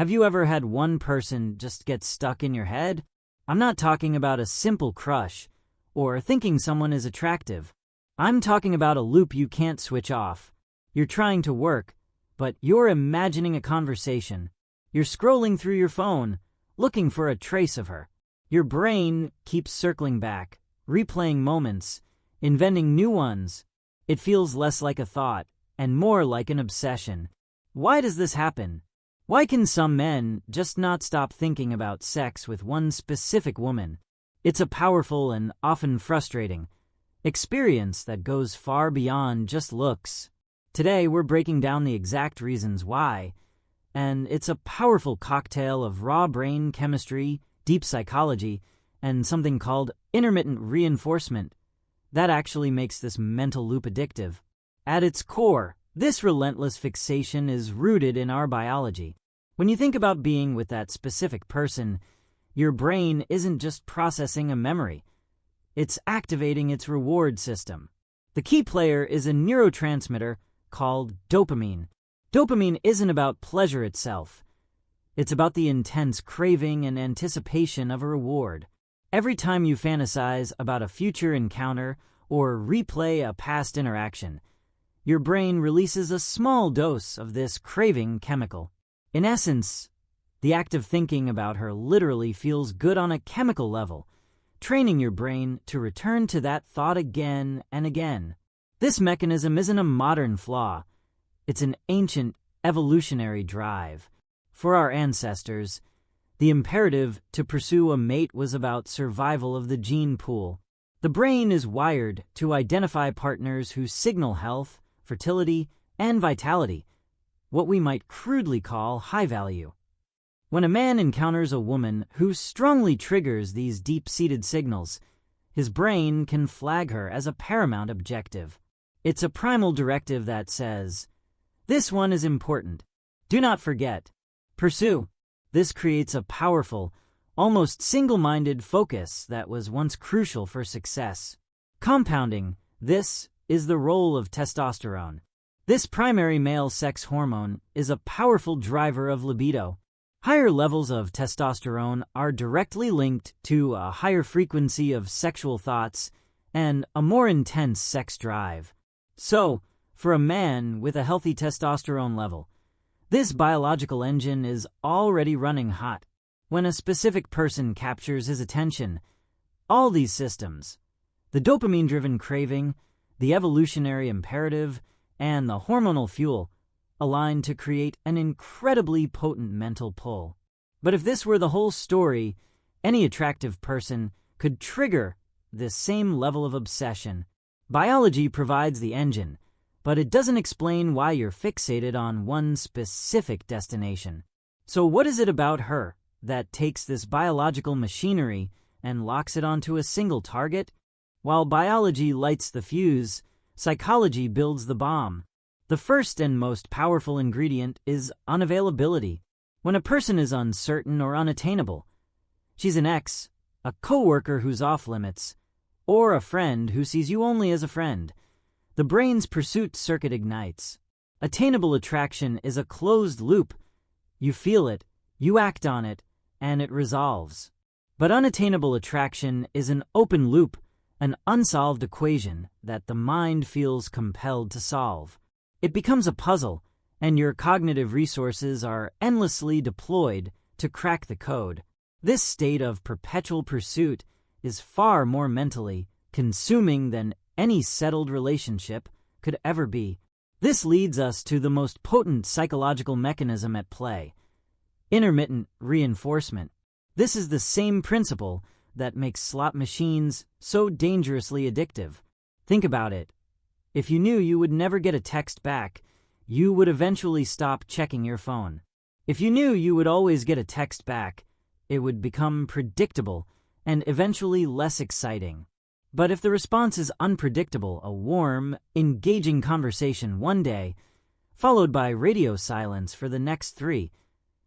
Have you ever had one person just get stuck in your head? I'm not talking about a simple crush or thinking someone is attractive. I'm talking about a loop you can't switch off. You're trying to work, but you're imagining a conversation. You're scrolling through your phone, looking for a trace of her. Your brain keeps circling back, replaying moments, inventing new ones. It feels less like a thought and more like an obsession. Why does this happen? Why can some men just not stop thinking about sex with one specific woman? It's a powerful and often frustrating experience that goes far beyond just looks. Today, we're breaking down the exact reasons why, and it's a powerful cocktail of raw brain chemistry, deep psychology, and something called intermittent reinforcement that actually makes this mental loop addictive. At its core, this relentless fixation is rooted in our biology. When you think about being with that specific person, your brain isn't just processing a memory. It's activating its reward system. The key player is a neurotransmitter called dopamine. Dopamine isn't about pleasure itself. It's about the intense craving and anticipation of a reward. Every time you fantasize about a future encounter or replay a past interaction, your brain releases a small dose of this craving chemical. In essence, the act of thinking about her literally feels good on a chemical level, training your brain to return to that thought again and again. This mechanism isn't a modern flaw. It's an ancient evolutionary drive. For our ancestors, the imperative to pursue a mate was about survival of the gene pool. The brain is wired to identify partners who signal health, fertility, and vitality, what we might crudely call high value. When a man encounters a woman who strongly triggers these deep-seated signals, his brain can flag her as a paramount objective. It's a primal directive that says, "This one is important. Do not forget. Pursue." This creates a powerful, almost single-minded focus that was once crucial for success. Compounding this is the role of testosterone. This primary male sex hormone is a powerful driver of libido. Higher levels of testosterone are directly linked to a higher frequency of sexual thoughts and a more intense sex drive. So, for a man with a healthy testosterone level, this biological engine is already running hot. When a specific person captures his attention, all these systems, the dopamine-driven craving, the evolutionary imperative, and the hormonal fuel, align to create an incredibly potent mental pull. But if this were the whole story, any attractive person could trigger this same level of obsession. Biology provides the engine, but it doesn't explain why you're fixated on one specific destination. So what is it about her that takes this biological machinery and locks it onto a single target? While biology lights the fuse, psychology builds the bomb. The first and most powerful ingredient is unavailability. When a person is uncertain or unattainable, she's an ex, a coworker who's off limits, or a friend who sees you only as a friend, the brain's pursuit circuit ignites. Attainable attraction is a closed loop. You feel it, you act on it, and it resolves. But unattainable attraction is an open loop, an unsolved equation that the mind feels compelled to solve. It becomes a puzzle, and your cognitive resources are endlessly deployed to crack the code. This state of perpetual pursuit is far more mentally consuming than any settled relationship could ever be. This leads us to the most potent psychological mechanism at play: intermittent reinforcement. This is the same principle that makes slot machines so dangerously addictive. Think about it. If you knew you would never get a text back, you would eventually stop checking your phone. If you knew you would always get a text back, it would become predictable and eventually less exciting. But if the response is unpredictable, a warm, engaging conversation one day, followed by radio silence for the next 3,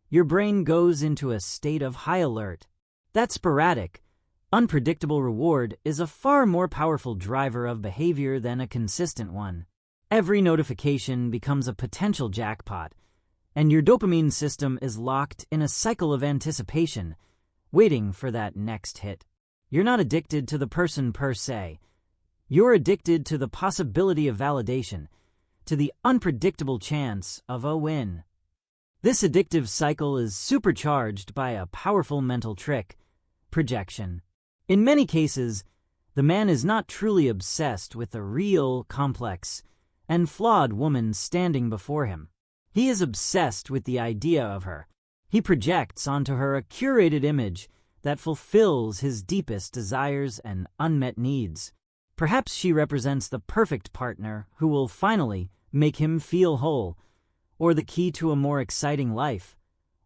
your brain goes into a state of high alert. That sporadic, unpredictable reward is a far more powerful driver of behavior than a consistent one. Every notification becomes a potential jackpot, and your dopamine system is locked in a cycle of anticipation, waiting for that next hit. You're not addicted to the person per se. You're addicted to the possibility of validation, to the unpredictable chance of a win. This addictive cycle is supercharged by a powerful mental trick: projection. In many cases, the man is not truly obsessed with the real, complex, and flawed woman standing before him. He is obsessed with the idea of her. He projects onto her a curated image that fulfills his deepest desires and unmet needs. Perhaps she represents the perfect partner who will finally make him feel whole, or the key to a more exciting life,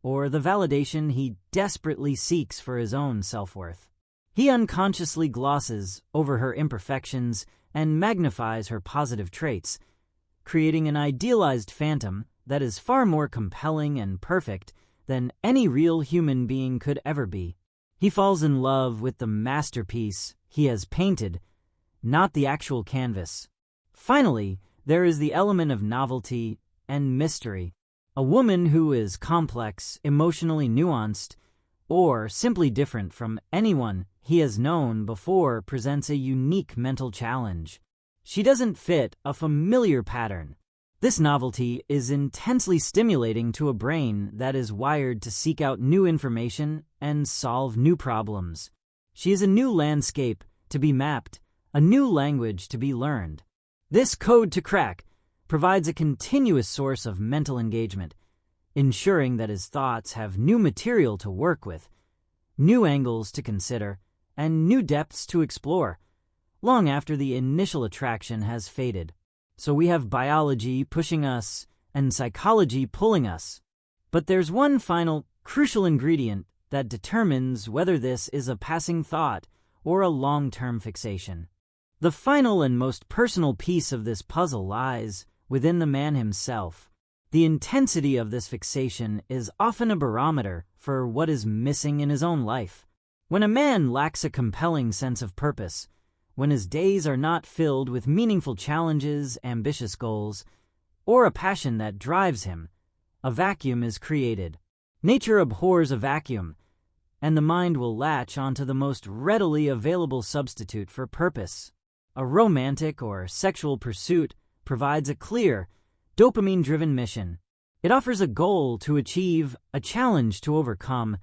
or the validation he desperately seeks for his own self-worth. He unconsciously glosses over her imperfections and magnifies her positive traits, creating an idealized phantom that is far more compelling and perfect than any real human being could ever be. He falls in love with the masterpiece he has painted, not the actual canvas. Finally, there is the element of novelty and mystery. A woman who is complex, emotionally nuanced, or simply different from anyone he has known before presents a unique mental challenge. She doesn't fit a familiar pattern. This novelty is intensely stimulating to a brain that is wired to seek out new information and solve new problems. She is a new landscape to be mapped, a new language to be learned. This code to crack provides a continuous source of mental engagement, ensuring that his thoughts have new material to work with, new angles to consider, and new depths to explore, long after the initial attraction has faded. So we have biology pushing us and psychology pulling us. But there's one final, crucial ingredient that determines whether this is a passing thought or a long-term fixation. The final and most personal piece of this puzzle lies within the man himself. The intensity of this fixation is often a barometer for what is missing in his own life. When a man lacks a compelling sense of purpose, when his days are not filled with meaningful challenges, ambitious goals, or a passion that drives him, a vacuum is created. Nature abhors a vacuum, and the mind will latch onto the most readily available substitute for purpose. A romantic or sexual pursuit provides a clear, dopamine-driven mission. It offers a goal to achieve, a challenge to overcome,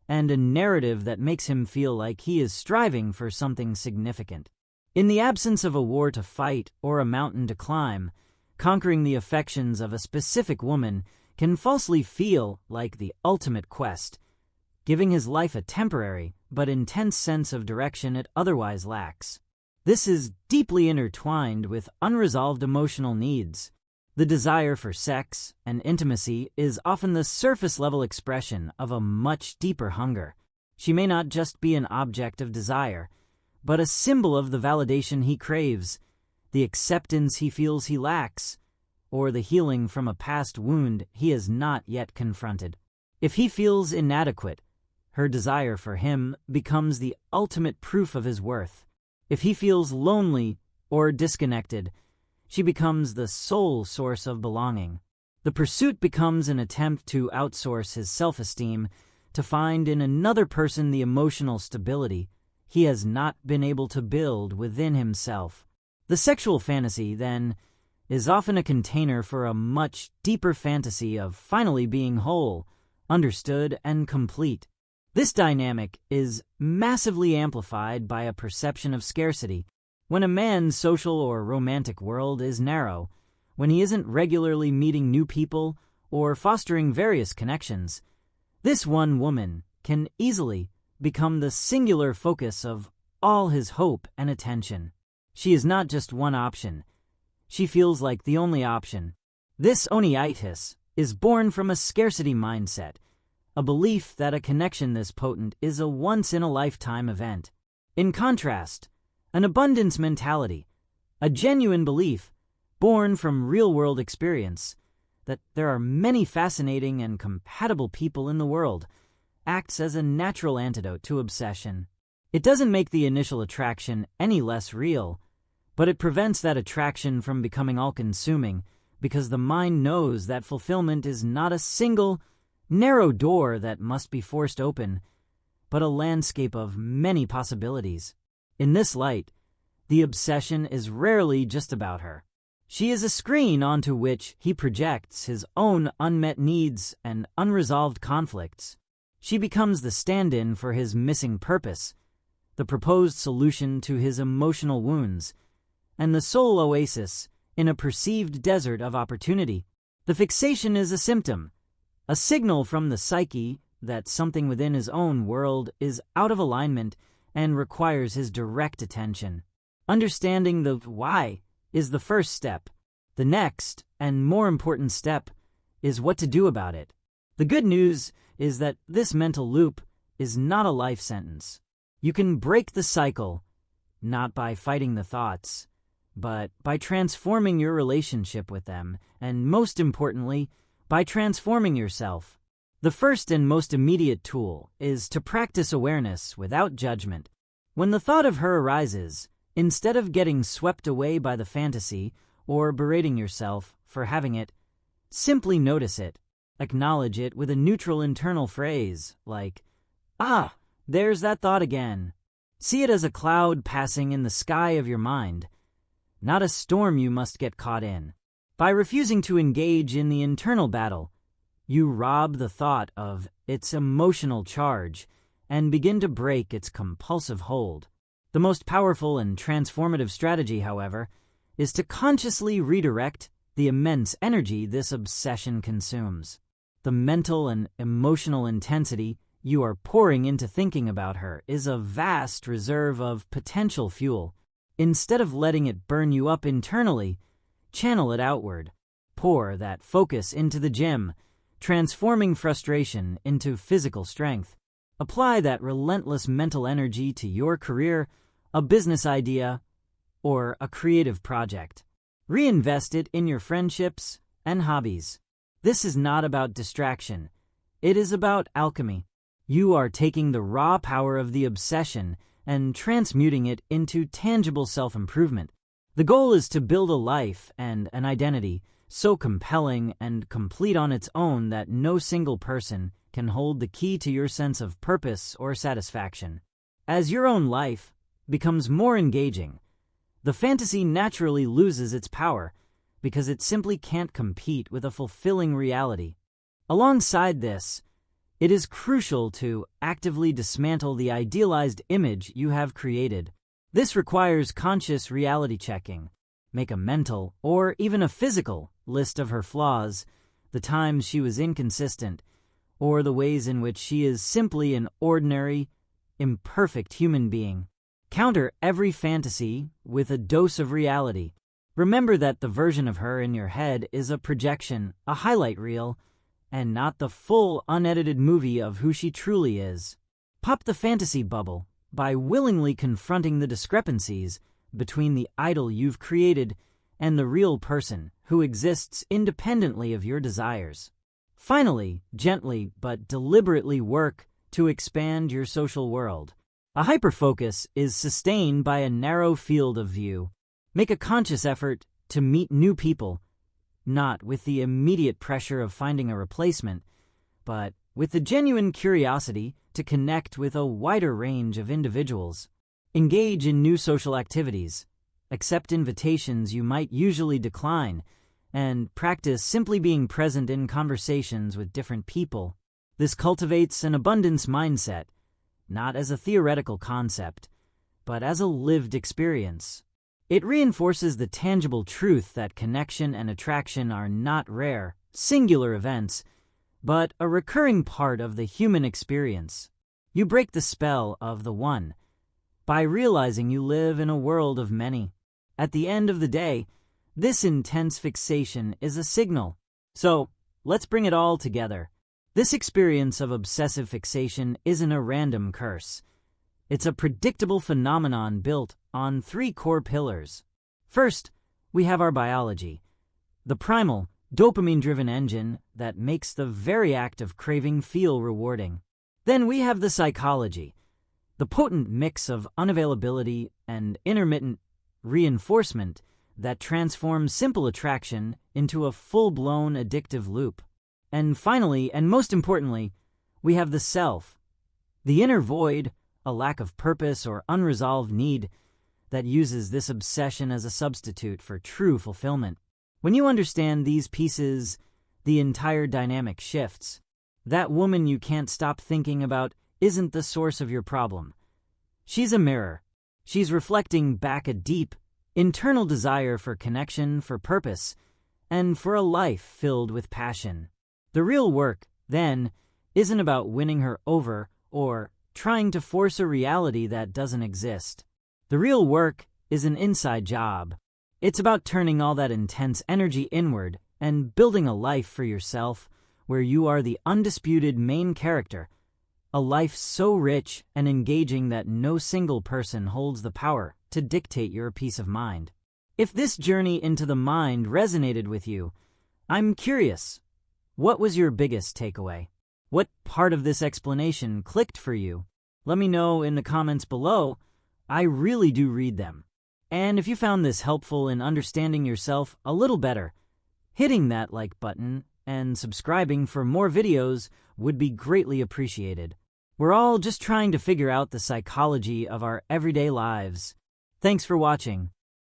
and a narrative that makes him feel like he is striving for something significant. In the absence of a war to fight or a mountain to climb, conquering the affections of a specific woman can falsely feel like the ultimate quest, giving his life a temporary but intense sense of direction it otherwise lacks. This is deeply intertwined with unresolved emotional needs. The desire for sex and intimacy is often the surface-level expression of a much deeper hunger. She may not just be an object of desire, but a symbol of the validation he craves, the acceptance he feels he lacks, or the healing from a past wound he has not yet confronted. If he feels inadequate, her desire for him becomes the ultimate proof of his worth. If he feels lonely or disconnected, she becomes the sole source of belonging. The pursuit becomes an attempt to outsource his self-esteem to find in another person the emotional stability he has not been able to build within himself. The sexual fantasy, then, is often a container for a much deeper fantasy of finally being whole, understood, and complete. This dynamic is massively amplified by a perception of scarcity. When a man's social or romantic world is narrow, when he isn't regularly meeting new people or fostering various connections, this one woman can easily become the singular focus of all his hope and attention. She is not just one option. She feels like the only option. This oneitis is born from a scarcity mindset, a belief that a connection this potent is a once-in-a-lifetime event. In contrast, an abundance mentality, a genuine belief born from real-world experience that there are many fascinating and compatible people in the world, acts as a natural antidote to obsession. It doesn't make the initial attraction any less real, but it prevents that attraction from becoming all-consuming because the mind knows that fulfillment is not a single, narrow door that must be forced open, but a landscape of many possibilities. In this light, the obsession is rarely just about her. She is a screen onto which he projects his own unmet needs and unresolved conflicts. She becomes the stand-in for his missing purpose, the proposed solution to his emotional wounds, and the sole oasis in a perceived desert of opportunity. The fixation is a symptom, a signal from the psyche that something within his own world is out of alignment and requires his direct attention. Understanding the why is the first step. The next, and more important step, is what to do about it. The good news is that this mental loop is not a life sentence. You can break the cycle, not by fighting the thoughts, but by transforming your relationship with them, and most importantly, by transforming yourself. The first and most immediate tool is to practice awareness without judgment. When the thought of her arises, instead of getting swept away by the fantasy or berating yourself for having it, simply notice it. Acknowledge it with a neutral internal phrase like, "Ah, there's that thought again." See it as a cloud passing in the sky of your mind, not a storm you must get caught in. By refusing to engage in the internal battle, you rob the thought of its emotional charge and begin to break its compulsive hold. The most powerful and transformative strategy, however, is to consciously redirect the immense energy this obsession consumes. The mental and emotional intensity you are pouring into thinking about her is a vast reserve of potential fuel. Instead of letting it burn you up internally, channel it outward. Pour that focus into the gym, transforming frustration into physical strength. Apply that relentless mental energy to your career, a business idea, or a creative project. Reinvest it in your friendships and hobbies. This is not about distraction. It is about alchemy. You are taking the raw power of the obsession and transmuting it into tangible self-improvement. The goal is to build a life and an identity so compelling and complete on its own that no single person can hold the key to your sense of purpose or satisfaction. As your own life becomes more engaging, the fantasy naturally loses its power because it simply can't compete with a fulfilling reality. Alongside this, it is crucial to actively dismantle the idealized image you have created. This requires conscious reality checking. Make a mental, or even a physical, list of her flaws, the times she was inconsistent, or the ways in which she is simply an ordinary, imperfect human being. Counter every fantasy with a dose of reality. Remember that the version of her in your head is a projection, a highlight reel, and not the full, unedited movie of who she truly is. Pop the fantasy bubble by willingly confronting the discrepancies between the idol you've created and the real person who exists independently of your desires. Finally, gently but deliberately work to expand your social world. A hyperfocus is sustained by a narrow field of view. Make a conscious effort to meet new people, not with the immediate pressure of finding a replacement, but with the genuine curiosity to connect with a wider range of individuals. Engage in new social activities, accept invitations you might usually decline, and practice simply being present in conversations with different people. This cultivates an abundance mindset, not as a theoretical concept, but as a lived experience. It reinforces the tangible truth that connection and attraction are not rare, singular events, but a recurring part of the human experience. You break the spell of the one by realizing you live in a world of many. At the end of the day, this intense fixation is a signal. So, let's bring it all together. This experience of obsessive fixation isn't a random curse. It's a predictable phenomenon built on 3 core pillars. First, we have our biology, the primal, dopamine-driven engine that makes the very act of craving feel rewarding. Then we have the psychology, the potent mix of unavailability and intermittent reinforcement that transforms simple attraction into a full-blown addictive loop. And finally, and most importantly, we have the self, the inner void, a lack of purpose or unresolved need that uses this obsession as a substitute for true fulfillment. When you understand these pieces, the entire dynamic shifts. That woman you can't stop thinking about isn't the source of your problem. She's a mirror. She's reflecting back a deep, internal desire for connection, for purpose, and for a life filled with passion. The real work, then, isn't about winning her over or trying to force a reality that doesn't exist. The real work is an inside job. It's about turning all that intense energy inward and building a life for yourself where you are the undisputed main character, a life so rich and engaging that no single person holds the power to dictate your peace of mind. If this journey into the mind resonated with you, I'm curious, what was your biggest takeaway? What part of this explanation clicked for you? Let me know in the comments below. I really do read them. And if you found this helpful in understanding yourself a little better, hitting that like button and subscribing for more videos would be greatly appreciated. We're all just trying to figure out the psychology of our everyday lives. Thanks for watching.